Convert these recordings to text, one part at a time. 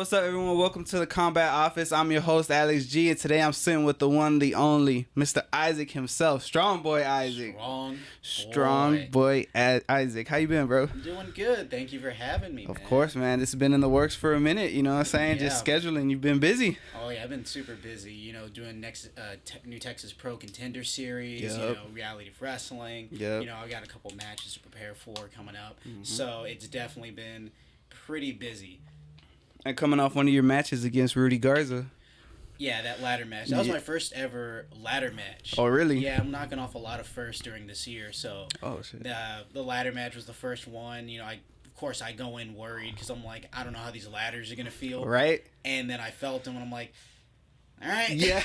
what's up, everyone? Welcome to the Kombatt office. I'm your host, Alex G, and today I'm sitting with the one, the only, Mr. Isaac himself. Strong boy Isaac. Strong boy Isaac. How you been, bro? I'm doing good. Thank you for having me, Of course, man. This has been in the works for a minute, you know what I'm saying? Yeah. Just scheduling. You've been busy. Oh, yeah, I've been super busy, doing next New Texas Pro Contender Series, Yep. reality wrestling. Yep. I got a couple matches to prepare for coming up. So it's definitely been pretty busy. And coming off one of your matches against Rudy Garza. Yeah, that ladder match. That was my first ever ladder match. Oh, really? Yeah, I'm knocking off a lot of firsts during this year. So Oh, shit. the ladder match was the first one. Of course, I go in worried because I'm like, I don't know how these ladders are going to feel. Right. And then I felt them and I'm like, all right. Yeah.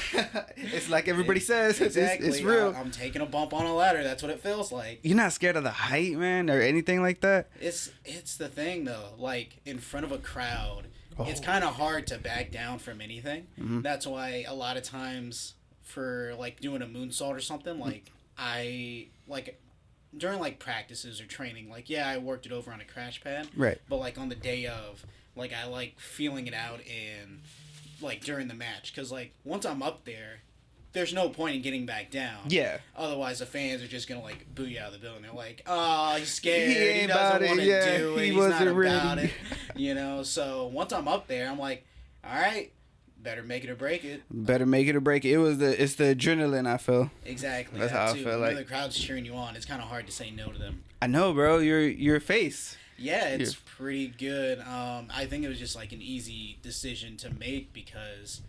It's like everybody says. Exactly. It's real. I'm taking a bump on a ladder. That's what it feels like. You're not scared of the height, man, or anything like that? It's the thing, though. Like, in front of a crowd, it's Oh. kind of hard to back down from anything. Mm-hmm. That's why a lot of times for, like, doing a moonsault or something, like, during, like, practices or training, like, yeah, I worked it over on a crash pad. Right. But, like, on the day of, like, I like feeling it out in, like, during the match. Because, like, once I'm up there, there's no point in getting back down. Yeah. Otherwise, the fans are just going to, like, boo you out of the building. They're like, oh, he's scared. He ain't He doesn't want to yeah, do it. he He's not wasn't about ready. it. So once I'm up there, I'm like, all right, better make it or break it. Better make it or break it. It's the adrenaline, I feel. Exactly. That's how I feel like. When the crowd's cheering you on, it's kind of hard to say no to them. I know, bro. You're a face. Yeah, it's pretty good. I think it was just like an easy decision to make because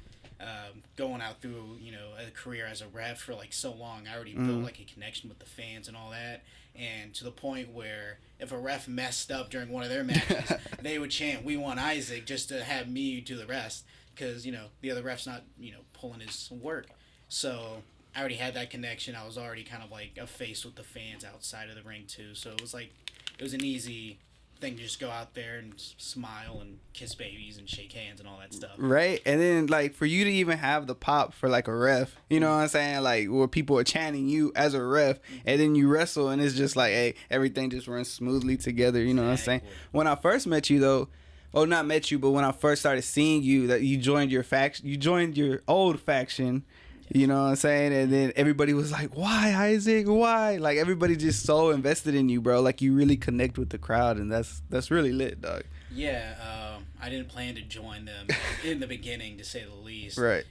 going out through a career as a ref for like so long, I already built like a connection with the fans and all that, and to the point where if a ref messed up during one of their matches, they would chant "We want Isaac" just to have me do the rest because the other ref's not pulling his work. So I already had that connection. I was already kind of like a face with the fans outside of the ring too. So it was an easy thing to just go out there and smile and kiss babies and shake hands and all that stuff. Right. And then like for you to even have the pop for like a ref, you know what I'm saying? Like where people are chanting you as a ref and then you wrestle and it's just like, hey, everything just runs smoothly together, you know what I'm saying? When I first met you though, well, not met you, but when I first started seeing you, that you joined your faction, you joined your old faction. You know what I'm saying? And then everybody was like, why, Isaac? Why? Like, everybody just so invested in you, bro. Like, you really connect with the crowd, and that's really lit, dog. Yeah, I didn't plan to join them in the beginning, to say the least. Right.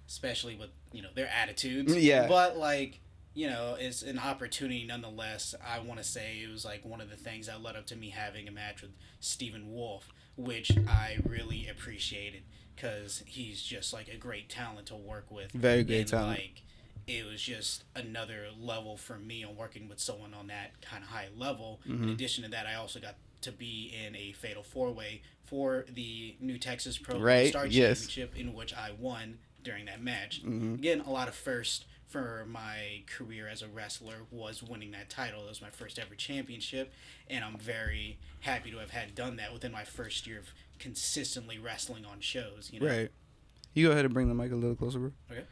Especially with, their attitudes. Yeah. But, like, it's an opportunity nonetheless. I want to say it was, like, one of the things that led up to me having a match with Stephen Wolf, which I really appreciated. Because he's just like a great talent to work with. Very great talent. Like, it was just another level for me on working with someone on that kind of high level. In addition to that, I also got to be in a Fatal 4-Way for the New Texas Pro Star Championship, in which I won during that match. Again, a lot of firsts for my career as a wrestler was winning that title. That was my first ever championship, and I'm very happy to have had done that within my first year of consistently wrestling on shows. Right. You go ahead and bring the mic a little closer, bro. Okay.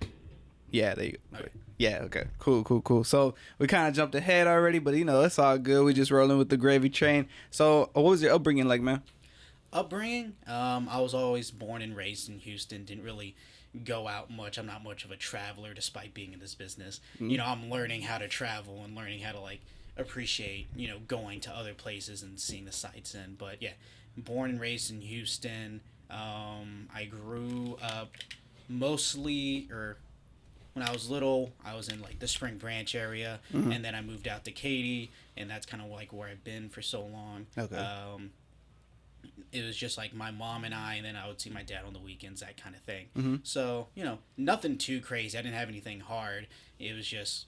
Yeah, there you go. Okay. Yeah, okay. Cool. So we kind of jumped ahead already, but it's all good. We just rolling with the gravy train. So what was your upbringing like, man? Upbringing? I was always born and raised in Houston. Didn't really go out much. I'm not much of a traveler despite being in this business. I'm learning how to travel and learning how to like appreciate, going to other places and seeing the sights but yeah, born and raised in Houston. I grew up mostly, or when I was little, I was in like the Spring Branch area, and then I moved out to Katy, and that's kind of like where I've been for so long. Okay. It was just like my mom and I, and then I would see my dad on the weekends, that kind of thing. So, nothing too crazy. I didn't have anything hard. It was just,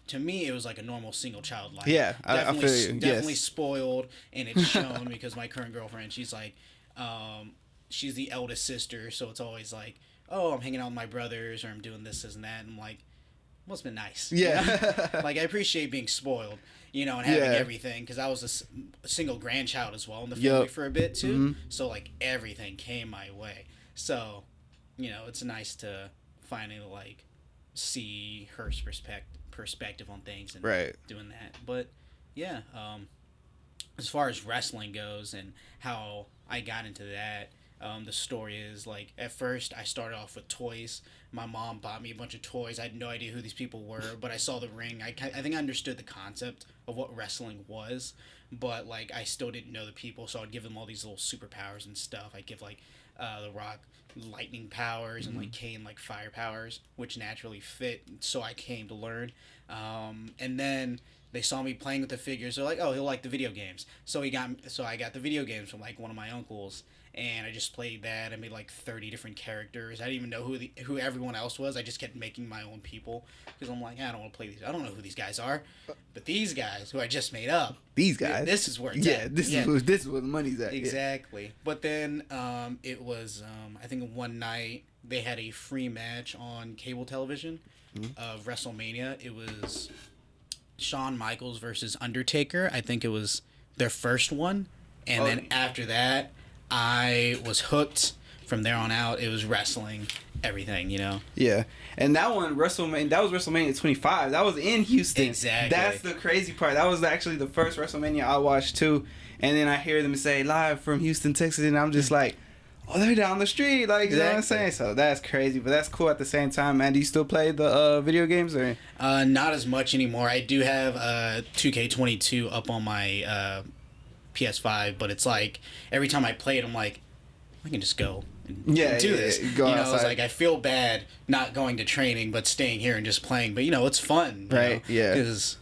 to me, it was like a normal single child life. Yeah, I feel you. Definitely spoiled, and it's shown because my current girlfriend, she's like, she's the eldest sister, so it's always like, oh, I'm hanging out with my brothers, or I'm doing this and that, and I'm like, well, it's been nice. Yeah. Like, I appreciate being spoiled, and having everything, because I was a single grandchild as well in the family for a bit, too. So, like, everything came my way. So, it's nice to finally, like, see her perspective on things and doing that. But, yeah, as far as wrestling goes and how I got into that, The story is like at first I started off with toys. My mom bought me a bunch of toys. I had no idea who these people were, but I saw the ring. I think I understood the concept of what wrestling was, but like I still didn't know the people, so I'd give them all these little superpowers and stuff. I'd give like The Rock lightning powers and like Kane like fire powers, which naturally fit. So I came to learn, and then they saw me playing with the figures. They're like, "Oh, he'll like the video games." So I got the video games from like one of my uncles, and I just played that. I made like 30 different characters. I didn't even know who everyone else was. I just kept making my own people because I'm like, I don't want to play these. I don't know who these guys are, but these guys who I just made up. These guys. This is where it's yeah, at. this is where the money's at. Exactly. Yeah. But then it was I think one night they had a free match on cable television of WrestleMania. It was Shawn Michaels versus Undertaker. I think it was their first one, and then after that, I was hooked. From there on out, it was wrestling, everything, you know. Yeah, and that one that was WrestleMania 25. That was in Houston. Exactly. That's the crazy part. That was actually the first WrestleMania I watched too. And then I hear them say live from Houston, Texas, and I'm just like, oh, they're down the street, like you know what I'm saying. So that's crazy, but that's cool at the same time, man. Do you still play the video games or? Not as much anymore. I do have 2K22 up on my PS5, but it's like every time I play it, I'm like, I can just go and do this. Go you know, outside. it's like I feel bad not going to training, but staying here and just playing. But you know, it's fun, right? Know? Yeah. Because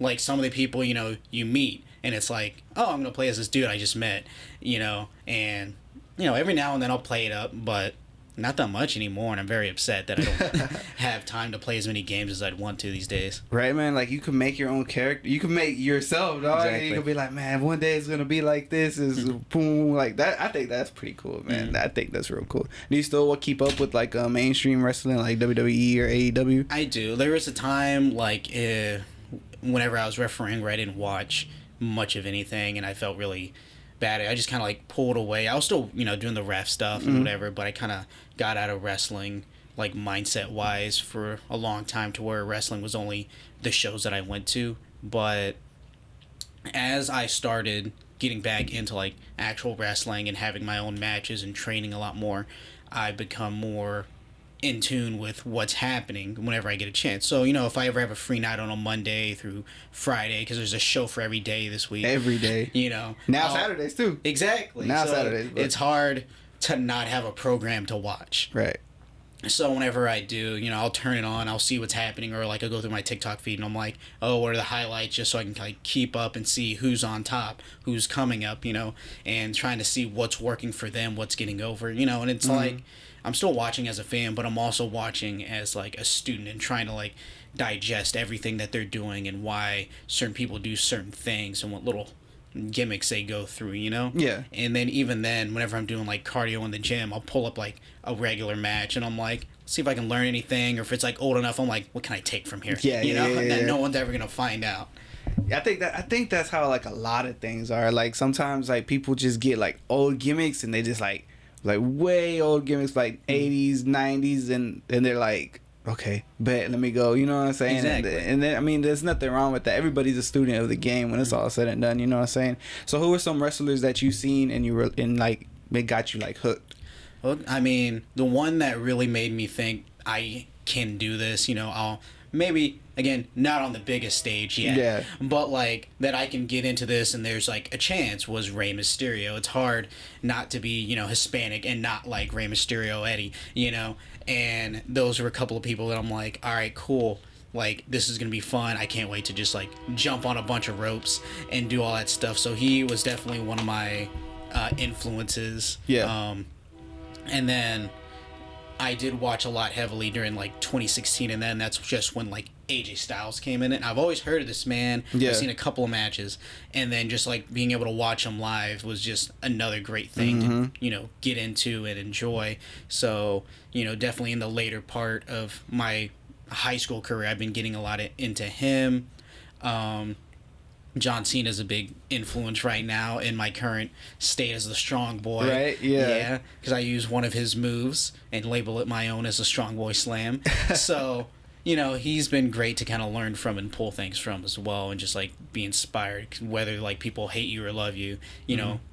like some of the people you meet, and it's like, oh, I'm gonna play as this dude I just met, and every now and then I'll play it up, but not that much anymore, and I'm very upset that I don't have time to play as many games as I'd want to these days. Right, man. Like, you can make your own character. You can make yourself, dog. Exactly. You can be like, man, one day it's going to be like this. Is boom, like that. I think that's pretty cool, man. I think that's real cool. Do you still keep up with, like, mainstream wrestling, like WWE or AEW? I do. There was a time, like, whenever I was refereeing where I didn't watch much of anything, and I felt really bad. I just kind of like pulled away. I was still, doing the ref stuff and whatever, but I kind of got out of wrestling, like mindset wise, for a long time, to where wrestling was only the shows that I went to. But as I started getting back into like actual wrestling and having my own matches and training a lot more, I become more in tune with what's happening whenever I get a chance. So, if I ever have a free night on a Monday through Friday, because there's a show for every day this week. Every day. Now Saturdays, too. Exactly. Now Saturdays. But it's hard to not have a program to watch. Right. So whenever I do, I'll turn it on, I'll see what's happening, or like I go through my TikTok feed and I'm like, oh, what are the highlights, just so I can like keep up and see who's on top, who's coming up, and trying to see what's working for them, what's getting over, and it's like, I'm still watching as a fan, but I'm also watching as like a student and trying to like digest everything that they're doing and why certain people do certain things and what little gimmicks they go through, Yeah. And then even then, whenever I'm doing like cardio in the gym, I'll pull up like a regular match and I'm like, see if I can learn anything, or if it's like old enough, I'm like, what can I take from here? Yeah, that no one's ever gonna find out. I think that's how like a lot of things are. Like sometimes like people just get like old gimmicks and they just like way old gimmicks, like 80s, 90s, and they're like, okay, bet, let me go. You know what I'm saying? Exactly. And then, I mean, there's nothing wrong with that. Everybody's a student of the game when it's all said and done. You know what I'm saying? So who are some wrestlers that you've seen and you were in like, they got you like hooked? Well, I mean, the one that really made me think I can do this, I'll maybe, again, not on the biggest stage yet, but like that I can get into this and there's like a chance, was Rey Mysterio. It's hard not to be, Hispanic and not like Rey Mysterio Eddie, and those were a couple of people that I'm like, all right, cool. Like, this is going to be fun. I can't wait to just like jump on a bunch of ropes and do all that stuff. So he was definitely one of my influences. Yeah. And then I did watch a lot heavily during like 2016, and then that's just when like AJ Styles came in. And I've always heard of this man. Yeah. I've seen a couple of matches, and then just like being able to watch him live was just another great thing to get into and enjoy. So definitely in the later part of my high school career, I've been getting a lot into him. John Cena is a big influence right now in my current state as the strong boy. Right, yeah. Yeah, because I use one of his moves and label it my own as a strong boy slam. So, he's been great to kind of learn from and pull things from as well, and just like be inspired, whether like people hate you or love you,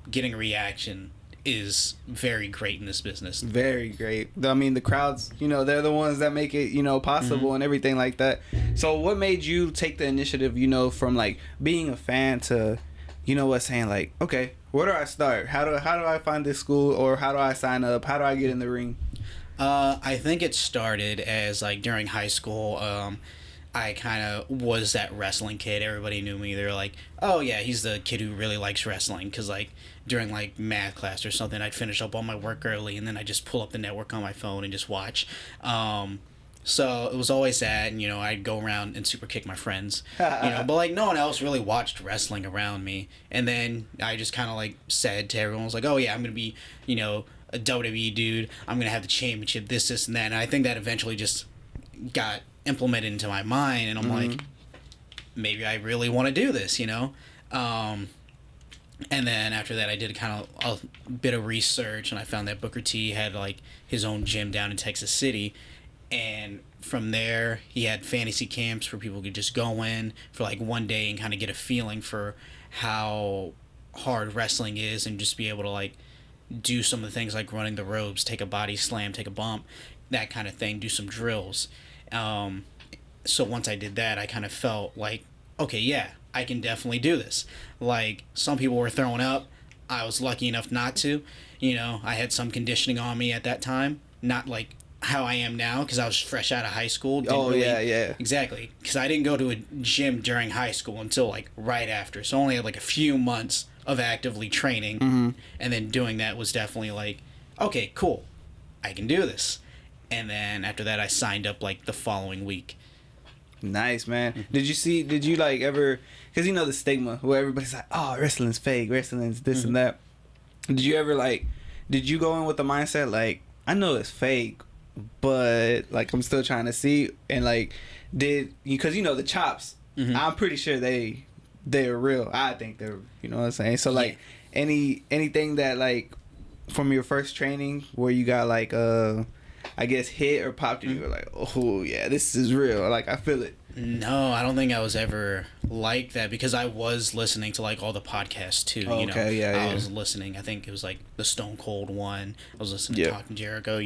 getting a reaction is very great in this business. Very great. I mean, the crowds, they're the ones that make it, possible and everything like that. So what made you take the initiative, from like being a fan to, saying like, okay, where do I start? How do I find this school, or how do I sign up? How do I get in the ring? I think it started as like during high school. I kind of was that wrestling kid. Everybody knew me. They were like, oh yeah, he's the kid who really likes wrestling. Because like during like math class or something, I'd finish up all my work early and then I'd just pull up the network on my phone and just watch. So it was always that, and I'd go around and super kick my friends, but like no one else really watched wrestling around me. And then I just kind of like said to everyone, I was like, oh yeah, I'm gonna be, a WWE dude. I'm gonna have the championship, this, and that. And I think that eventually just got implemented into my mind, and I'm like, maybe I really want to do this, and then after that I did kind of a bit of research, and I found that Booker T had like his own gym down in Texas City, and from there he had fantasy camps where people could just go in for like one day and kind of get a feeling for how hard wrestling is, and just be able to like do some of the things like running the ropes, take a body slam, take a bump, that kind of thing, do some drills. So once I did that, I kind of felt like, okay, yeah, I can definitely do this. Like, some people were throwing up. I was lucky enough not to. I had some conditioning on me at that time. Not like how I am now, because I was fresh out of high school. Yeah. Exactly. Because I didn't go to a gym during high school until, like, right after. So I only had, like, a few months of actively training. And then doing that was definitely like, okay, cool. I can do this. And then after that, I signed up like the following week. Nice, man. Did you like ever, because the stigma where everybody's like, oh, wrestling's fake, wrestling's this and that. Did you ever did you go in with the mindset like, I know it's fake, but like I'm still trying to see, and like because the chops, I'm pretty sure they're real. I think they're, what I'm saying. So like anything that like from your first training where you got like I guess hit or popped and you were like, oh yeah, this is real, like I feel it? No, I don't think I was ever like that, because I was listening to like all the podcasts too. I was listening. I think it was like the Stone Cold one. I was listening to Talking Jericho,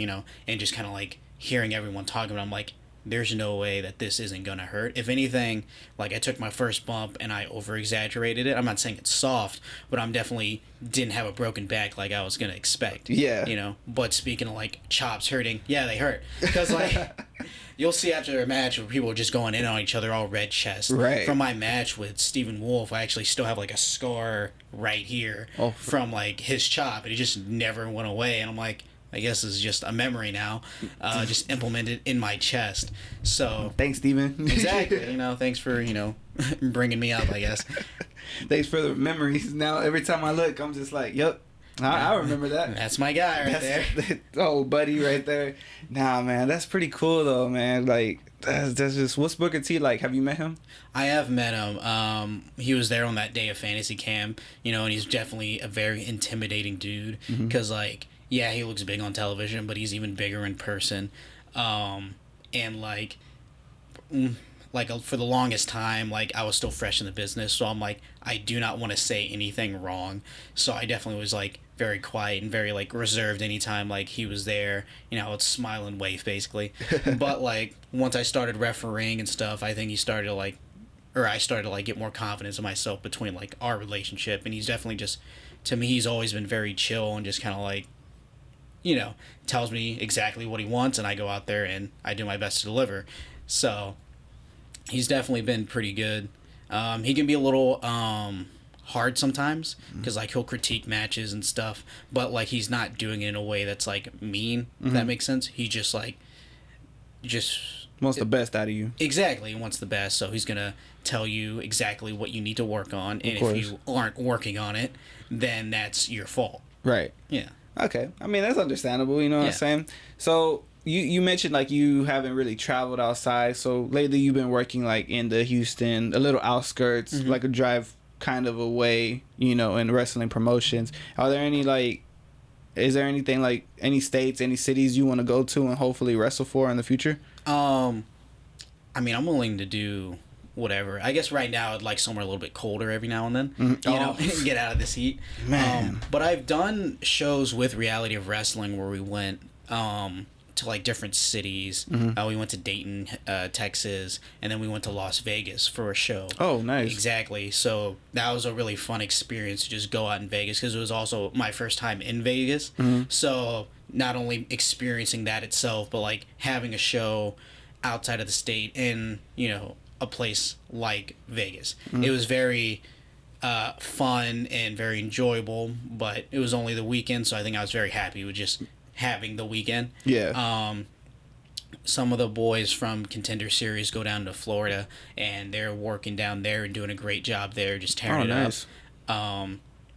and just kind of like hearing everyone talking about it. I'm like, there's no way that this isn't gonna hurt. If anything, like I took my first bump and I over exaggerated it. I'm not saying it's soft, but I'm definitely didn't have a broken back like I was gonna expect. Yeah. But speaking of like chops hurting, yeah, they hurt, because like you'll see after a match where people are just going in on each other all red chest. Right. From my match with Stephen Wolf, I actually still have like a scar right here from like his chop, and it just never went away. And I'm like, I guess it's just a memory now, just implemented in my chest. So thanks, Steven. Exactly. Thanks for bringing me up, I guess. Thanks for the memories. Now every time I look, I'm just like, yep, I remember that. That's my guy there. Oh, buddy, right there. Nah, man, that's pretty cool though, man. Like that's just, what's Booker T like? Have you met him? I have met him. He was there on that day of fantasy camp, and he's definitely a very intimidating dude, because like, yeah, he looks big on television, but he's even bigger in person. And like for the longest time, like I was still fresh in the business, so I'm like, I do not want to say anything wrong. So I definitely was like very quiet and very like reserved anytime like he was there. I would smile and wave basically. But like once I started refereeing and stuff, I think I started to like get more confidence in myself between like our relationship. And he's definitely just, to me, he's always been very chill and just kind of like, tells me exactly what he wants, and I go out there and I do my best to deliver. So he's definitely been pretty good. He can be a little hard sometimes, because like he'll critique matches and stuff, but like he's not doing it in a way that's like mean, if that makes sense. He just wants the best out of you. Exactly, he wants the best, so he's gonna tell you exactly what you need to work on, and if you aren't working on it, then that's your fault. Right. Yeah. Okay. I mean, that's understandable, what I'm saying? So you mentioned like you haven't really traveled outside, so lately you've been working like in the Houston, a little outskirts, like a drive kind of away, in wrestling promotions. Are there any is there anything like any states, any cities you want to go to and hopefully wrestle for in the future? I mean, I'm willing to do whatever. I guess right now I'd like somewhere a little bit colder every now and then, Mm-hmm. you know, get out of this heat. Man. But I've done shows with Reality of Wrestling where we went to like different cities. We went to Dayton, Texas, and then we went to Las Vegas for a show. Oh, nice. Exactly. So that was a really fun experience to just go out in Vegas because it was also my first time in Vegas. So not only experiencing that itself, but like having a show outside of the state in, you know, a place like Vegas. It was very fun and very enjoyable, but it was only the weekend, so I think I was very happy with just having the weekend. Yeah. Some of the boys from Contender Series go down to Florida, and they're working down there and doing a great job there, just tearing it nice. up.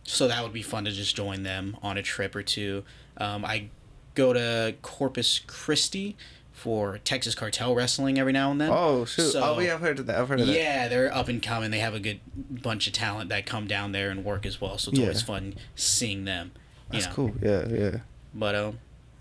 So that would be fun to just join them on a trip or two. I go to Corpus Christi for Texas Cartel Wrestling every now and then. Oh, shoot. So, Yeah, I've heard of that. I've heard of that. yeah, they're up and coming. They have a good bunch of talent that come down there and work as well. So it's always fun seeing them. That's cool. Yeah, yeah. But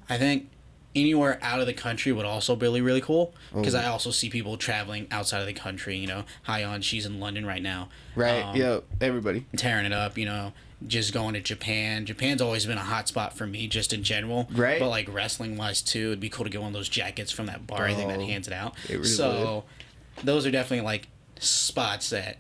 I think anywhere out of the country would also be really, really cool because I also see people traveling outside of the country. You know, Hyon, she's in London right now. Right. Yeah. Everybody tearing it up. You know, just going to Japan. Japan's always been a hot spot for me, just in general. Right. But like wrestling wise too, it'd be cool to get one of those jackets from that bar. I think that hands it out. It really so those are definitely like spots that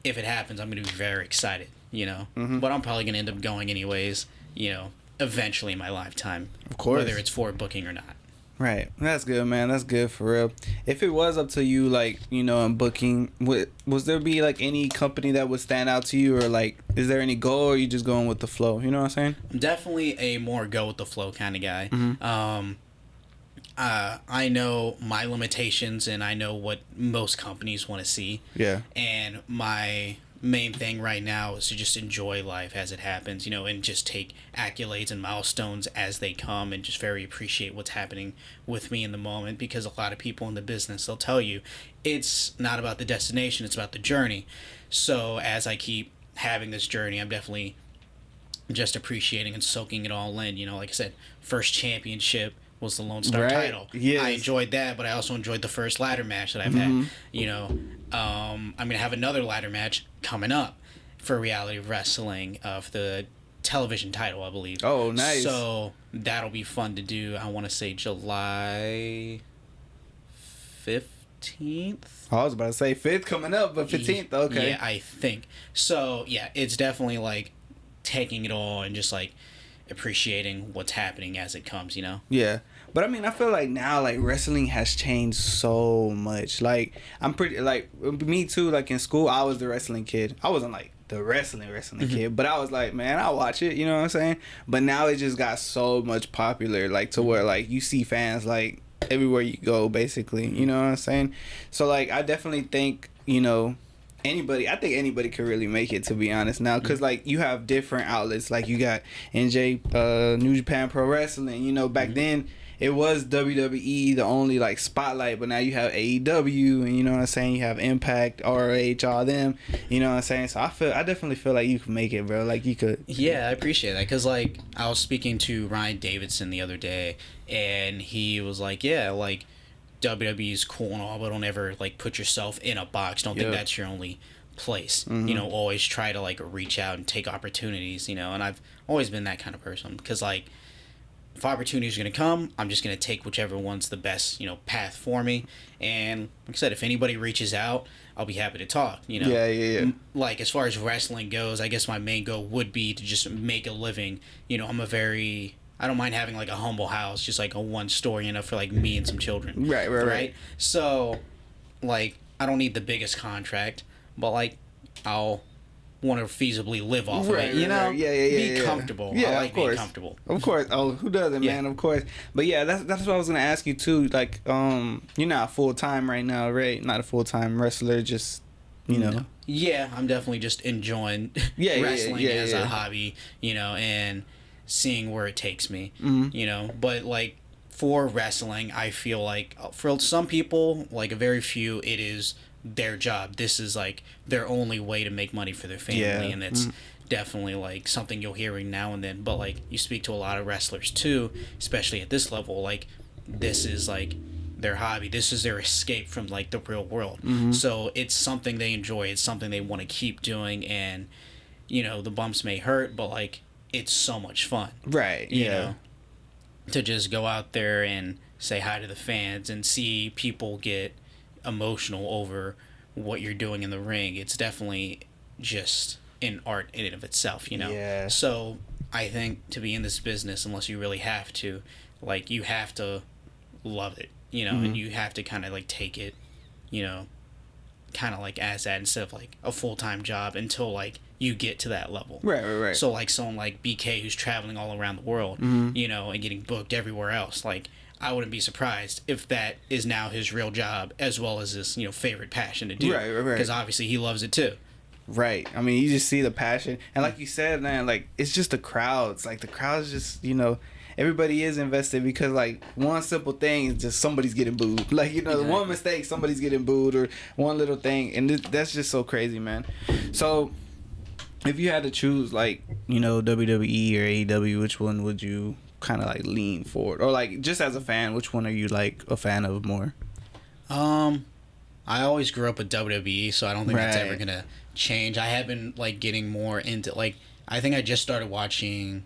if it happens, I'm gonna be very excited. You know, but I'm probably gonna end up going anyways. You know, eventually in my lifetime, Of course. whether it's for booking or not. Right. That's good, man. That's good for real. If it was up to you, like, you know, in booking, was there be like any company that would stand out to you, or like, is there any goal, or are you just going with the flow? You know what I'm saying? I'm definitely a more go with the flow kind of guy. I know my limitations and I know what most companies want to see. Yeah. And my main thing right now is to just enjoy life as it happens, you know, and just take accolades and milestones as they come and just very appreciate what's happening with me in the moment, because a lot of people in the business, they'll tell you it's not about the destination, it's about the journey. So as I keep having this journey, I'm definitely just appreciating and soaking it all in. You know, like I said, first championship was the Lone Star title. Yes. I enjoyed that, but I also enjoyed the first ladder match that I've had. You know, I'm going to have another ladder match coming up for Reality of Wrestling of the television title, I believe. Oh, nice. So that'll be fun to do. I want to say July 15th. I was about to say 5th coming up, but 15th, okay. Yeah, I think. So, yeah, it's definitely like taking it all and just like appreciating what's happening as it comes, you know? Yeah. But I mean, I feel like now, like, wrestling has changed so much. Like, I'm pretty, like, me too, like, in school, I was the wrestling kid. I wasn't, like, the wrestling kid, but I was like, man, I'll watch it, you know what I'm saying? But now it just got so much popular, like, to where, like, you see fans, like, everywhere you go, basically, you know what I'm saying? So, like, I definitely think, you know, I think anybody could really make it, to be honest, now, because like you have different outlets. Like you got NJ, New Japan Pro Wrestling, you know, back then it was WWE the only like spotlight, but now you have AEW, and you know what I'm saying, you have Impact, ROH, all them, you know what I'm saying. So I definitely feel like you can make it, bro. Like you could. Yeah, I appreciate that, because like I was speaking to Ryan Davidson the other day, and he was like, yeah, like WWE's cool and all, but don't ever like put yourself in a box. Don't think that's your only place. You know, always try to like reach out and take opportunities, you know. And I've always been that kind of person, because like if opportunities are going to come, I'm just going to take whichever one's the best, you know, path for me. And like I said, if anybody reaches out, I'll be happy to talk, you know. Yeah. Like as far as wrestling goes, I guess my main goal would be to just make a living. You know, I don't mind having like a humble house, just like a one story, you know, for like me and some children. Right. So, like, I don't need the biggest contract, but like, I'll want to feasibly live off of it, you know? Be comfortable. Yeah, I like of course. being comfortable. Of course. Oh, who doesn't, man? Of course. But yeah, that's what I was gonna ask you too. Like, you're not full time right now, right? Not a full time wrestler, just you know. Yeah, I'm definitely just enjoying wrestling as a hobby, you know, and seeing where it takes me, you know. But like for wrestling, I feel like for some people, like a very few, it is their job. This is like their only way to make money for their family, and it's definitely like something you'll hear now and then. But like you speak to a lot of wrestlers too, especially at this level, like this is like their hobby. This is their escape from like the real world. Mm-hmm. So it's something they enjoy. It's something they want to keep doing. And the bumps may hurt, but like it's so much fun. Right. You know, to just go out there and say hi to the fans and see people get emotional over what you're doing in the ring. It's definitely just an art in and of itself, Yeah. So I think to be in this business, unless you really have to, like, you have to love it, Mm-hmm. and you have to kind of like take it, kind of like as that instead of like a full-time job until like you get to that level. Right. So like someone like BK who's traveling all around the world, Mm-hmm. And getting booked everywhere else, like I wouldn't be surprised if that is now his real job as well as his favorite passion to do. Right. Because obviously he loves it too. Right. I mean, you just see the passion, and like you said, man, like it's just the crowds. Like the crowds, just everybody is invested because like one simple thing is just somebody's getting booed. Like Exactly. one mistake, somebody's getting booed, or one little thing, and that's just so crazy, man. So, if you had to choose, like WWE or AEW, which one would you kind of like lean forward, or like just as a fan, which one are you like a fan of more? I always grew up with WWE, so I don't think that's Right. ever gonna change. I have been like getting more into like I think I just started watching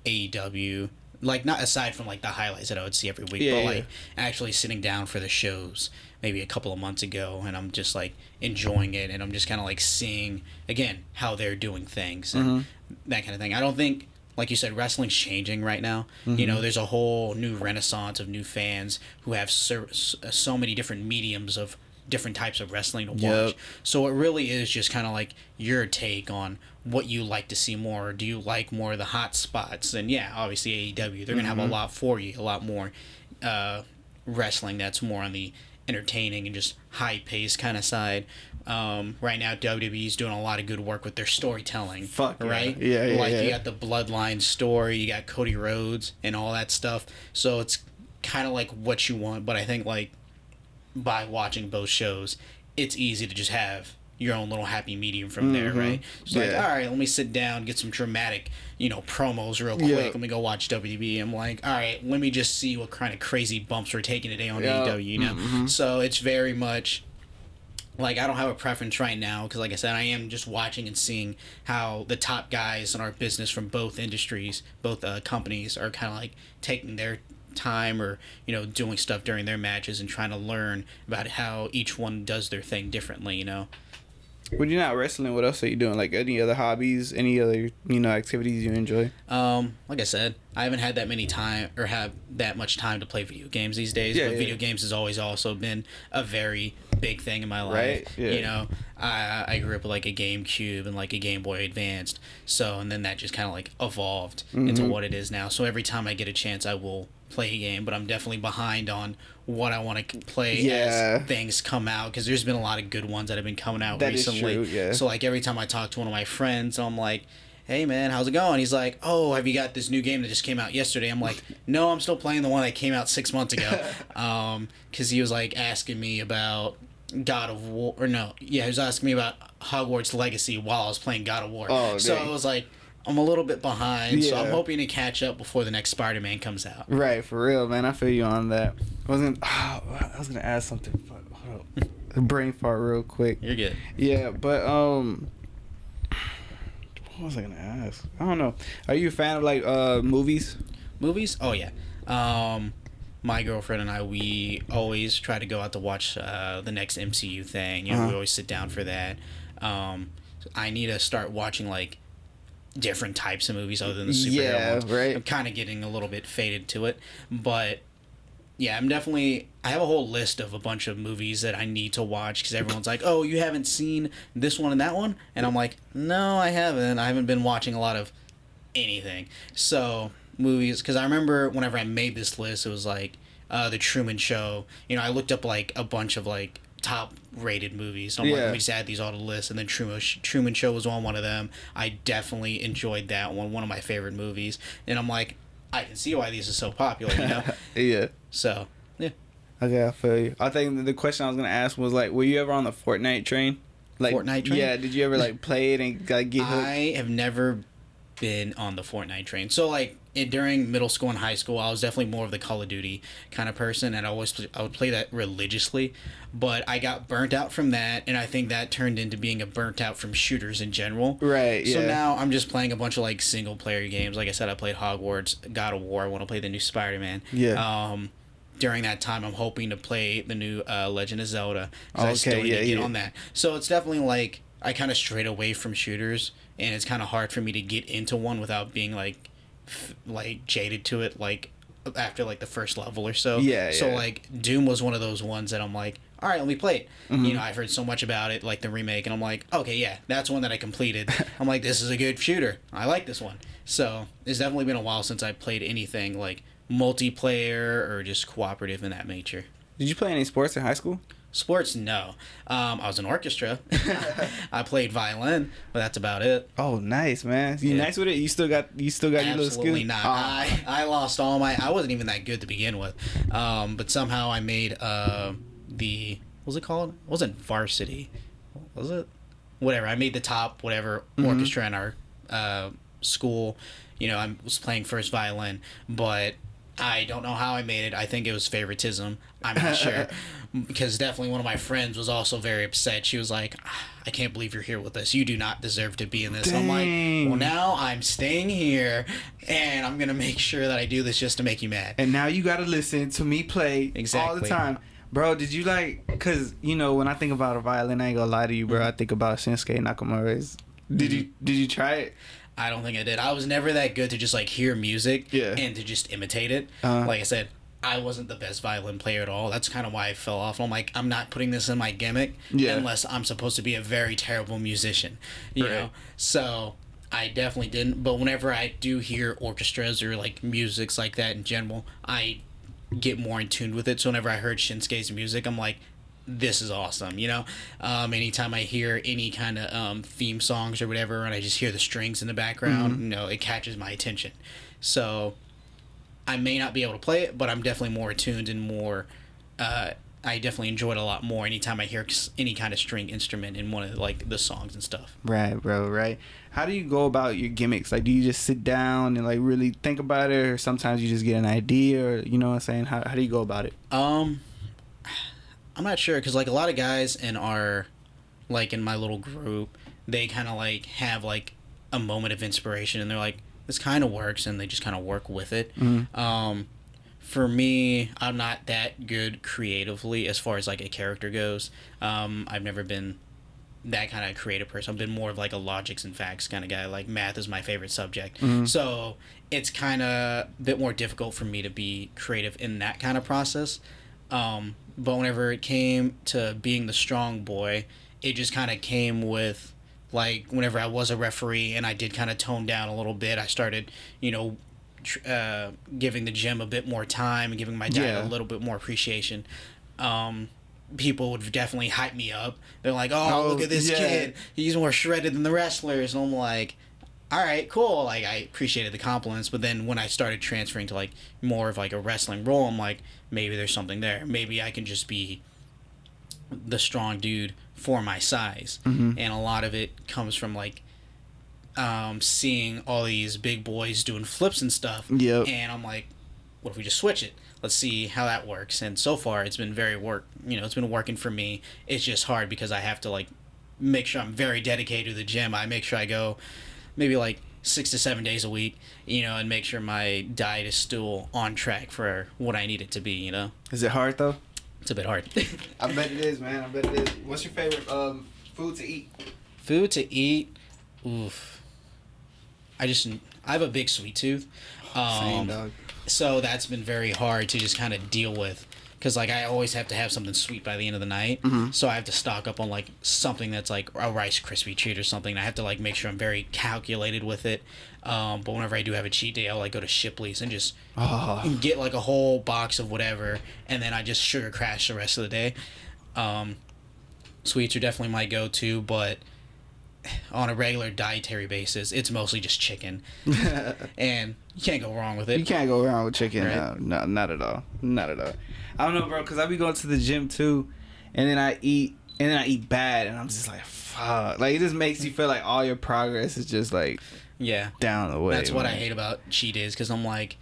AEW, like not aside from like the highlights that I would see every week, but like actually sitting down for the shows maybe a couple of months ago, and I'm just like enjoying it, and I'm just kind of like seeing again how they're doing things and that kind of thing. I don't think, like you said, wrestling's changing right now. There's a whole new renaissance of new fans who have so many different mediums of different types of wrestling to watch. Yep. So it really is just kind of like your take on what you like to see more. Do you like more of the hot spots? And yeah, obviously AEW, they're going to have a lot for you, a lot more wrestling that's more on the entertaining and just high-paced kind of side. Right now, WWE's doing a lot of good work with their storytelling. Fuck yeah. Right? Yeah, Like, yeah. you got the Bloodline story, you got Cody Rhodes and all that stuff. So it's kind of like what you want, but I think, like, by watching both shows, it's easy to just have your own little happy medium from there, right? So like, all right, let me sit down, get some dramatic, promos real quick. Yeah. Let me go watch WWE. I'm like, all right, let me just see what kind of crazy bumps we're taking today on AEW, So it's very much like I don't have a preference right now because, like I said, I am just watching and seeing how the top guys in our business from both industries, both companies, are kind of like taking their time or doing stuff during their matches and trying to learn about how each one does their thing differently. When you're not wrestling, what else are you doing? Like any other hobbies, any other activities you enjoy? Like I said, I haven't had that many time or have that much time to play video games these days. Yeah, Video games has always also been a very big thing in my life. Right? Yeah. I grew up with like a GameCube and like a Game Boy Advanced. So and then that just kind of like evolved into what it is now. So every time I get a chance, I will play a game, but I'm definitely behind on what I want to play as things come out because there's been a lot of good ones that have been coming out recently. Is true, yeah. So like every time I talk to one of my friends, I'm like, hey man, how's it going? He's like, oh, have you got this new game that just came out yesterday? I'm like, no, I'm still playing the one that came out 6 months ago. Because he was like asking me about God of War, or no, yeah, he was asking me about Hogwarts Legacy while I was playing God of War. Oh, so dang. I was like, I'm a little bit behind, so I'm Yeah. hoping to catch up before the next Spider-Man comes out. Right, for real, man. I feel you on that. I was gonna ask something. Hold up. Brain fart real quick. You're good. Yeah, but what was I gonna ask? I don't know. Are you a fan of like movies? Movies? Oh yeah. My girlfriend and I, we always try to go out to watch the next MCU thing. We always sit down for that. I need to start watching like different types of movies other than the superhero ones. Right. I'm kind of getting a little bit faded to it, but yeah, I have a whole list of a bunch of movies that I need to watch because everyone's like, oh, you haven't seen this one and that one? And I'm like, no, I haven't. I haven't been watching a lot of anything. So, movies, because I remember whenever I made this list, it was like The Truman Show. I looked up like a bunch of like top rated movies. So I'm like, let me just add these all to the list. And then Truman Show was on one of them. I definitely enjoyed that one of my favorite movies. And I'm like, I can see why these are so popular, Yeah. So, yeah. Okay, I feel you. I think the question I was gonna ask was like, were you ever on the Fortnite train? Like, Fortnite train? Yeah. Did you ever like play it and like get hooked? I have never been on the Fortnite train. So, like, during middle school and high school, I was definitely more of the Call of Duty kind of person, and I would play that religiously. But I got burnt out from that, and I think that turned into being a burnt out from shooters in general. Right. So yeah. now I'm just playing a bunch of like single player games. Like I said, I played Hogwarts, God of War. I want to play the new Spider-Man. Yeah. During that time, I'm hoping to play the new Legend of Zelda. Okay, I still need to get yeah. on that. So it's definitely like I kind of strayed away from shooters, and it's kind of hard for me to get into one without being like jaded to it, like after like the first level or so. Yeah. So yeah. like Doom was one of those ones that I'm like, all right, let me play it. Mm-hmm. You know, I've heard so much about it, like the remake, and I'm like, okay, yeah, that's one that I completed. I'm like, this is a good shooter. I like this one. So it's definitely been a while since I played anything like multiplayer or just cooperative in that nature. Did you play any sports in high school? Sports, no. I was in orchestra. I played violin, but that's about it. Oh, nice, man. You nice with it? You still got your little skill? Absolutely not. I lost all my. I wasn't even that good to begin with, but somehow I made the. What was it called? It wasn't varsity. What was it? Whatever. I made the top orchestra in our school. You know, I was playing first violin, but I don't know how I made it. I think it was favoritism. I'm not sure. Because definitely one of my friends was also very upset. She was like, I can't believe you're here with us. You do not deserve to be in this. Dang. I'm like, well, now I'm staying here, and I'm going to make sure that I do this just to make you mad. And now you got to listen to me play all the time. Bro, did you because, you know, when I think about a violin, I ain't going to lie to you, bro. I think about Shinsuke Nakamura's. Did you try it? I don't think I did. I was never that good to just like hear music and to just imitate it. Like I said, I wasn't the best violin player at all. That's kind of why I fell off. I'm like, I'm not putting this in my gimmick unless I'm supposed to be a very terrible musician, you know? So I definitely didn't. But whenever I do hear orchestras or like musics like that in general, I get more in tune with it. So whenever I heard Shinsuke's music, I'm like, this is awesome, you know? Anytime I hear any kind of theme songs or whatever, and I just hear the strings in the background, you know, it catches my attention. So I may not be able to play it, but I'm definitely more attuned and more, I definitely enjoy it a lot more anytime I hear any kind of string instrument in one of like the songs and stuff. Right, bro, right. How do you go about your gimmicks? Like, do you just sit down and like really think about it, or sometimes you just get an idea, or you know what I'm saying? How do you go about it? I'm not sure, because like a lot of guys in our, like in my little group, they kind of like have like a moment of inspiration and they're like, this kind of works, and they just kind of work with it. For me, I'm not that good creatively as far as like a character goes. I've never been that kind of creative person. I've been more of like a logics and facts kind of guy. Like math is my favorite subject. So it's kind of a bit more difficult for me to be creative in that kind of process. But whenever it came to being the strong boy, it just kind of came with, like, whenever I was a referee and I did kind of tone down a little bit, I started, you know, giving the gym a bit more time and giving my dad a little bit more appreciation. People would definitely hype me up. They're like, oh, look at this kid. He's more shredded than the wrestlers. And I'm like, all right, cool. Like, I appreciated the compliments, but then when I started transferring to like more of like a wrestling role, I'm like, maybe there's something there. Maybe I can just be the strong dude for my size. And a lot of it comes from like seeing all these big boys doing flips and stuff. And I'm like, what if we just switch it? Let's see how that works. And so far, it's been it's been working for me. It's just hard because I have to like make sure I'm very dedicated to the gym. I make sure I go maybe like 6 to 7 days a week, you know, and make sure my diet is still on track for what I need it to be, you know. Is it hard though? It's a bit hard. I bet it is, man. I bet it is. What's your favorite food to eat? Food to eat? Oof. I have a big sweet tooth. Same, dog. So that's been very hard to just kind of deal with. Because, like, I always have to have something sweet by the end of the night. So I have to stock up on, like, something that's, like, a Rice Krispie treat or something. I have to, like, make sure I'm very calculated with it. But whenever I do have a cheat day, I'll, like, go to Shipley's and just get, like, a whole box of whatever. And then I just sugar crash the rest of the day. Sweets are definitely my go-to, but on a regular dietary basis, it's mostly just chicken. And you can't go wrong with it. You can't go wrong with chicken. Right? No, not at all. Not at all. I don't know, bro, because I be going to the gym too, and then I eat bad, and I'm just like, fuck. Like it just makes you feel like all your progress is just like down the way. That's what I hate about cheat days, because I'm like,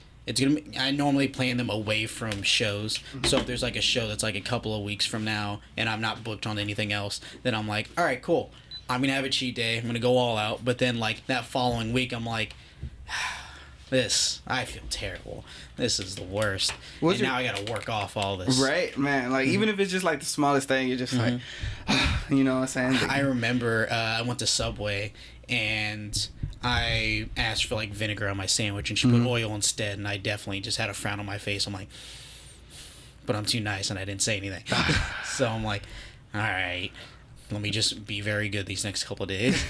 I normally plan them away from shows. So if there's like a show that's like a couple of weeks from now and I'm not booked on anything else, then I'm like, all right, cool, I'm gonna have a cheat day, I'm gonna go all out. But then like that following week, I'm like, I feel terrible. This is the worst. Now I gotta work off all this. Right, man. Like, even if it's just like the smallest thing, you're just like, you know what I'm saying? I remember I went to Subway and I asked for like vinegar on my sandwich, and she put oil instead, and I definitely just had a frown on my face. I'm like, but I'm too nice, and I didn't say anything. So I'm like, all right, let me just be very good these next couple of days.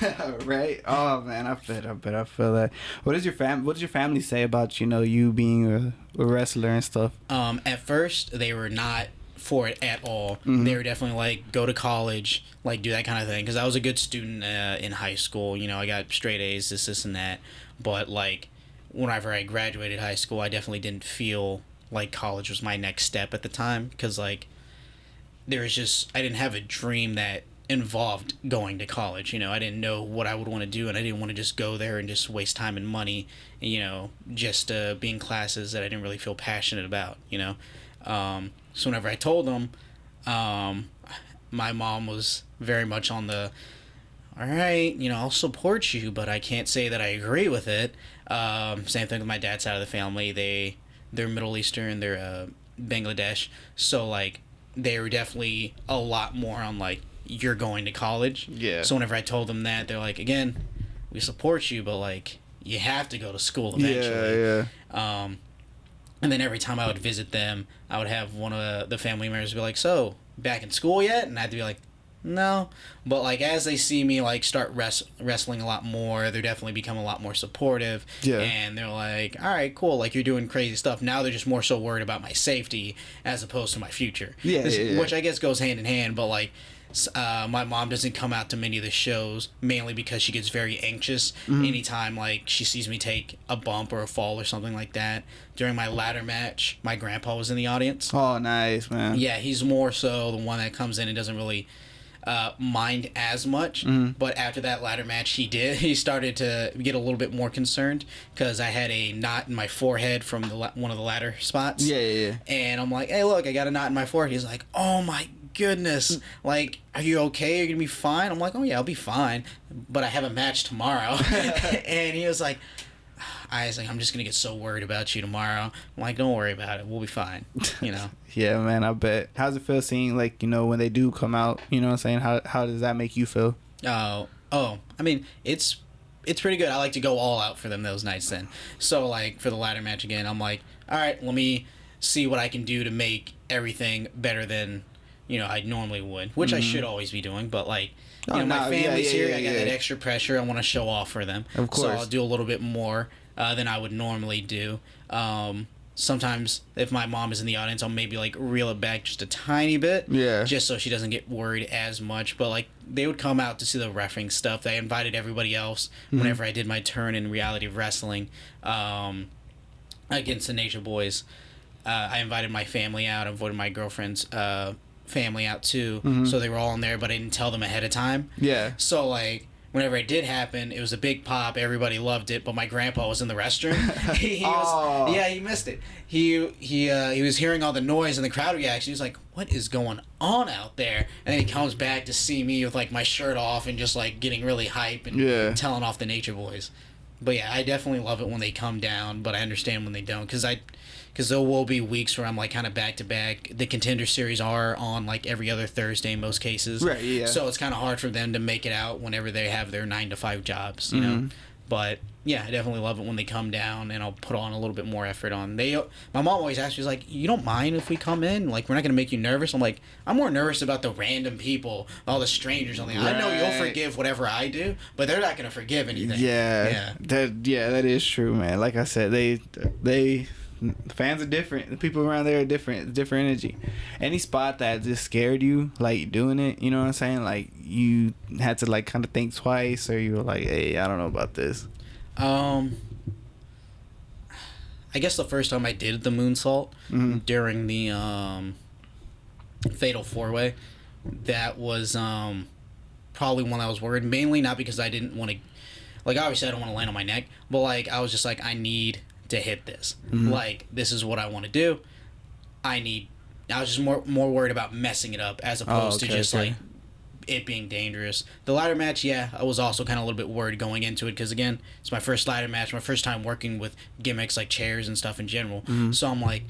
Right? Oh man, I bet I feel that. What does your family say about you being a wrestler and stuff? At first they were not for it at all. They were definitely like, go to college, like do that kind of thing, because I was a good student in high school. I got straight A's, this and that. But like whenever I graduated high school, I definitely didn't feel like college was my next step at the time, because like I didn't have a dream that involved going to college. I didn't know what I would want to do, and I didn't want to just go there and just waste time and money, just being classes that I didn't really feel passionate about. So whenever I told them, my mom was very much on the, all right, I'll support you, but I can't say that I agree with it. Same thing with my dad's side of the family. They're Middle Eastern, they're Bangladesh, so like they were definitely a lot more on like, you're going to college. Yeah. So whenever I told them that, they're like, again, we support you, but like you have to go to school eventually. Yeah. And then every time I would visit them, I would have one of the family members be like, so, back in school yet? And I had to be like, no. But like as they see me like start wrestling a lot more, they're definitely become a lot more supportive. Yeah. And they're like, all right, cool, like you're doing crazy stuff. Now they're just more so worried about my safety as opposed to my future. Which I guess goes hand in hand, but like my mom doesn't come out to many of the shows, mainly because she gets very anxious anytime like she sees me take a bump or a fall or something like that. During my ladder match, my grandpa was in the audience. Oh, nice, man. Yeah, he's more so the one that comes in and doesn't really mind as much. But after that ladder match, he started to get a little bit more concerned, because I had a knot in my forehead from one of the ladder spots. Yeah. And I'm like, hey, look, I got a knot in my forehead. He's like, oh my goodness, like, are you okay? Are you gonna be fine? I'm like, oh yeah, I'll be fine, but I have a match tomorrow. And he was like, I'm just gonna get so worried about you tomorrow. I'm like, don't worry about it, we'll be fine. Yeah, man, I bet. How's it feel seeing like when they do come out? You know what I'm saying? How does that make you feel? I mean, it's pretty good. I like to go all out for them those nights then. So like for the ladder match again, I'm like, all right, let me see what I can do to make everything better than I normally would, which I should always be doing, but like, my family's here, I got that extra pressure, I want to show off for them. Of course. So I'll do a little bit more than I would normally do. Sometimes if my mom is in the audience, I'll maybe like reel it back just a tiny bit. Yeah. Just so she doesn't get worried as much. But like they would come out to see the reffing stuff. They invited everybody else whenever I did my turn in reality wrestling against the Nature Boys. I invited my family out. I invited my girlfriend's family out too, so they were all in there, but I didn't tell them ahead of time. Yeah. So like whenever it did happen, it was a big pop, everybody loved it, but my grandpa was in the restroom. He missed it. He was hearing all the noise and the crowd reaction. He was like, what is going on out there? And then he comes back to see me with like my shirt off and just like getting really hype and telling off the Nature Boys. But yeah, I definitely love it when they come down, but I understand when they don't, because there will be weeks where I'm like kind of back to back. The Contender Series are on like every other Thursday in most cases. Right, yeah. So it's kind of hard for them to make it out whenever they have their 9 to 5 jobs, you know. But yeah, I definitely love it when they come down, and I'll put on a little bit more effort on. My mom always asks me, she's like, you don't mind if we come in? Like, we're not going to make you nervous? I'm like, I'm more nervous about the random people, all the strangers on the I know you'll forgive whatever I do, but they're not going to forgive anything. Yeah. That is true, man. Like I said, they fans are different. The people around there are different. It's different energy. Any spot that just scared you, like doing it, you know what I'm saying? Like you had to like kind of think twice, or you were like, hey, I don't know about this. I guess the first time I did the moonsault during the Fatal 4-Way, that was probably one that I was worried, mainly not because I didn't want to, like, obviously I don't want to land on my neck, but, like, I was just like, I need to hit this. Like, this is what I want to do. I was just more worried about messing it up as opposed to just, like, it being dangerous. The ladder match, yeah, I was also kind of a little bit worried going into it because, again, it's my first ladder match, my first time working with gimmicks like chairs and stuff in general. So I'm like,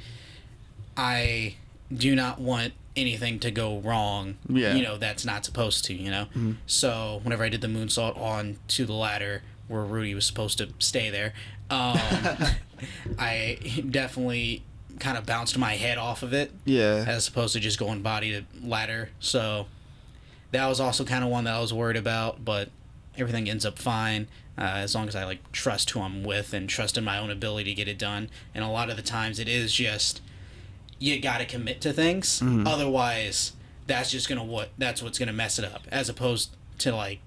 I do not want anything to go wrong, that's not supposed to, So whenever I did the moonsault on to the ladder where Rudy was supposed to stay there, I definitely kind of bounced my head off of it, as opposed to just going body to ladder. So that was also kind of one that I was worried about, but everything ends up fine as long as I, like, trust who I'm with and trust in my own ability to get it done. And a lot of the times it is just, you got to commit to things. Otherwise, that's what's going to mess it up, as opposed to, like,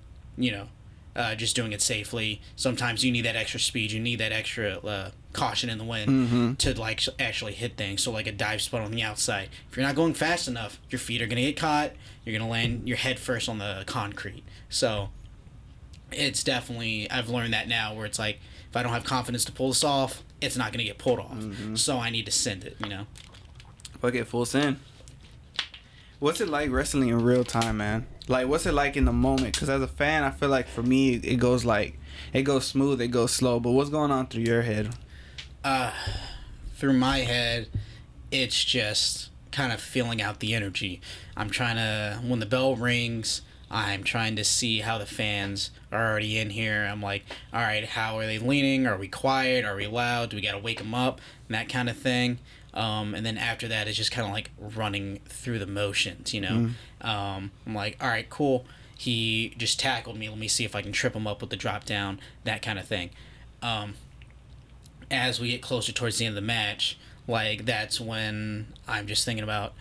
just doing it safely. Sometimes you need that extra speed, you need that extra caution in the wind to, like, actually hit things. So, like, a dive spot on the outside, if you're not going fast enough, your feet are going to get caught, you're going to land your head first on the concrete. So it's definitely, I've learned that now, where it's like, if I don't have confidence to pull this off, it's not going to get pulled off. So I need to send it, Fuck it, full send. What's it like wrestling in real time, man? Like, what's it like in the moment? Because as a fan, I feel like for me, it goes smooth, it goes slow. But what's going on through your head? Through my head, it's just kind of feeling out the energy. I'm trying to, when the bell rings, I'm trying to see how the fans are already in here. I'm like, all right, how are they leaning? Are we quiet? Are we loud? Do we got to wake them up? And that kind of thing. And then after that, it's just kind of like running through the motions, I'm like, all right, cool. He just tackled me. Let me see if I can trip him up with the drop down, that kind of thing. As we get closer towards the end of the match, like, that's when I'm just thinking about,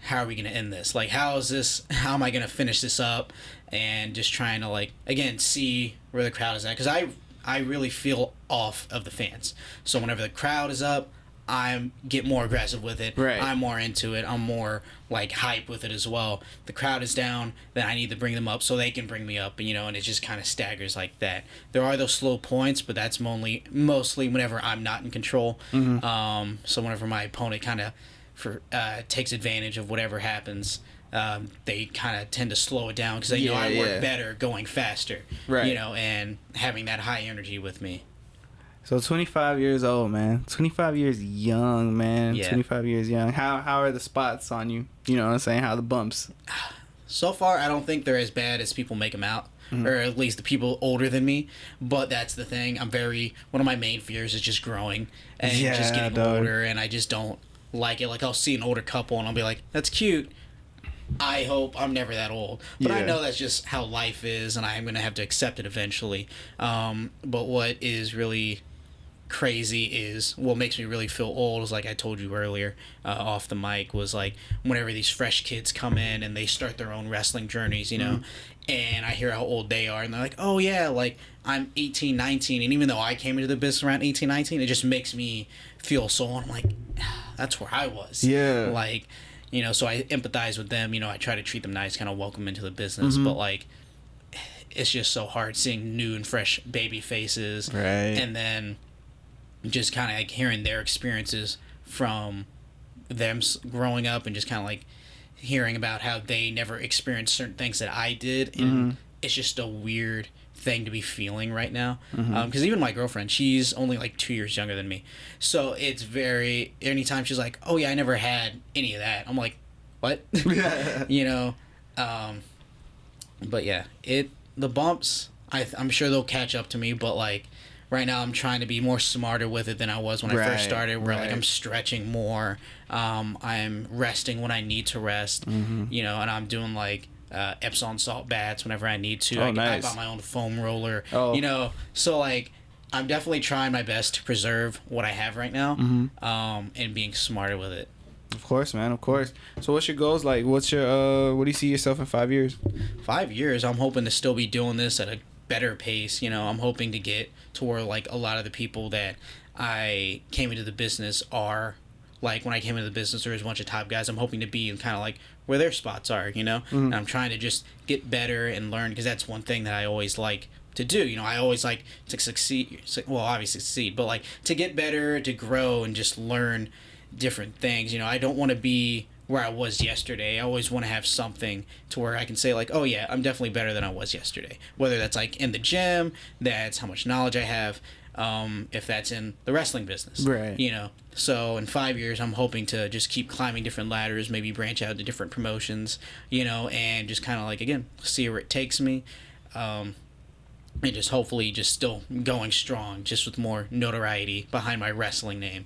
how are we going to end this? Like, how am I going to finish this up? And just trying to, like, again, see where the crowd is at. Because I really feel off of the fans. So whenever the crowd is up, I get more aggressive with it. Right. I'm more into it. I'm more, like, hype with it as well. The crowd is down, then I need to bring them up so they can bring me up, and it just kind of staggers like that. There are those slow points, but that's mostly whenever I'm not in control. So whenever my opponent kind of takes advantage of whatever happens, they kind of tend to slow it down because they know I work better going faster, right? And having that high energy with me. So 25 years old, man. 25 years young, man. Yeah. 25 years young. How are the spots on you? You know what I'm saying? How are the bumps? So far, I don't think they're as bad as people make them out. Or at least the people older than me. But that's the thing. One of my main fears is just growing and just getting older, and I just don't like it. Like, I'll see an older couple and I'll be like, that's cute. I hope I'm never that old. But I know that's just how life is, and I'm going to have to accept it eventually. But what is really crazy is, what makes me really feel old is, like I told you earlier off the mic, was like whenever these fresh kids come in and they start their own wrestling journeys, and I hear how old they are, and they're like, oh yeah, like, I'm 18, 19, and even though I came into the business around 18, 19, it just makes me feel so old. I'm like, that's where I was. Yeah. Like, so I empathize with them. I try to treat them nice, kind of welcome into the business, but, like, it's just so hard seeing new and fresh baby faces, right? And then just kind of, like, hearing their experiences from them growing up, and just kind of, like, hearing about how they never experienced certain things that I did, and it's just a weird thing to be feeling right now. Because even my girlfriend, she's only like 2 years younger than me, so it's anytime she's like, oh yeah, I never had any of that, I'm like, what? But yeah, the bumps, I'm sure they'll catch up to me, but, like, right now I'm trying to be more smarter with it than I was when I first started, where like, I'm stretching more, I'm resting when I need to rest, and I'm doing, like, Epsom salt baths whenever I need to. Nice. I bought my own foam roller, so, like, I'm definitely trying my best to preserve what I have right now, and being smarter with it. Of course, man, of course. So what's your goals like? What do you see yourself in 5 years? 5 years, I'm hoping to still be doing this at a better pace. I'm hoping to get to where, like, a lot of the people that I came into the business are like when I came into the business, there was a bunch of top guys. I'm hoping to be in kind of like where their spots are, you know. Mm-hmm. And I'm trying to just get better and learn, because that's one thing that I always like to do. You know, I always like to succeed. Well, obviously succeed, but like to get better, to grow, and just learn different things. You know, I don't want to be where I was yesterday. I always want to have something to where I can say like, oh yeah, I'm definitely better than I was yesterday. Whether that's like in the gym, that's how much knowledge I have. If that's in the wrestling business, right? You know, so in 5 years, I'm hoping to just keep climbing different ladders, maybe branch out to different promotions, you know, and just kind of like, again, see where it takes me, and just hopefully just still going strong, just with more notoriety behind my wrestling name.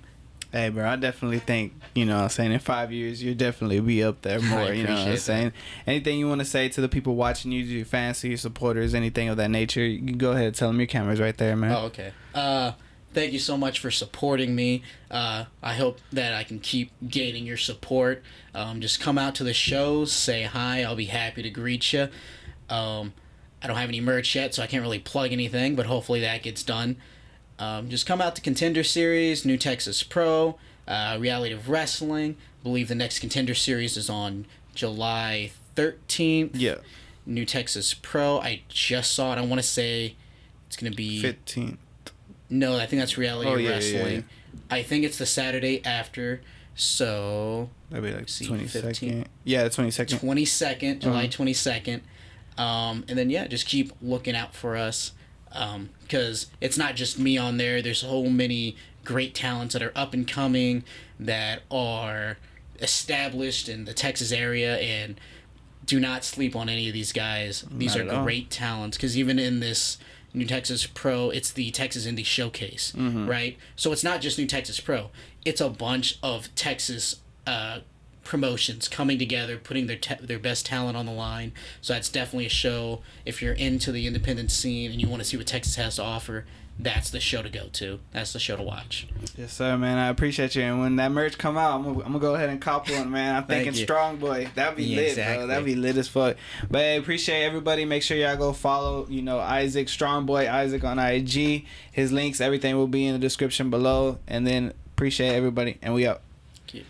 Hey, bro, I definitely think, you know what I'm saying, in 5 years, you'll definitely be up there more, you know what I'm saying? Anything you want to say to the people watching you, your fans, your supporters, anything of that nature, you can go ahead and tell them. Your camera's right there, man. Oh, okay. Thank you so much for supporting me. I hope that I can keep gaining your support. Just come out to the shows, say hi. I'll be happy to greet you. I don't have any merch yet, so I can't really plug anything, but hopefully that gets done. Just come out to Contender Series, New Texas Pro, Reality of Wrestling. I believe the next Contender Series is on July 13th. Yeah. New Texas Pro. I just saw it. I want to say it's going to be 15th. No, I think that's Reality of Wrestling. Yeah. I think it's the Saturday after. So that'd be like 22nd. Yeah, the 22nd. 22nd, July 22nd. And then yeah, just keep looking out for us. Because it's not just me on there. There's so many great talents that are up and coming, that are established in the Texas area, and do not sleep on any of these guys. These are great talents, because even in this New Texas Pro, it's the Texas Indie Showcase, right? So it's not just New Texas Pro. It's a bunch of Texas promotions coming together, putting their best talent on the line. So that's definitely a show. If you're into the independent scene and you want to see what Texas has to offer, that's the show to go to. That's the show to watch. Yes, sir, man. I appreciate you. And when that merch come out, I'm gonna go ahead and cop one, man. I'm thinking Strong Boy. That'd be lit, bro. That'd be lit as fuck. But I appreciate everybody. Make sure y'all go follow, you know, Isaac, Strong Boy Isaac on IG. His links, everything will be in the description below. And then appreciate everybody. And we out. Thank you.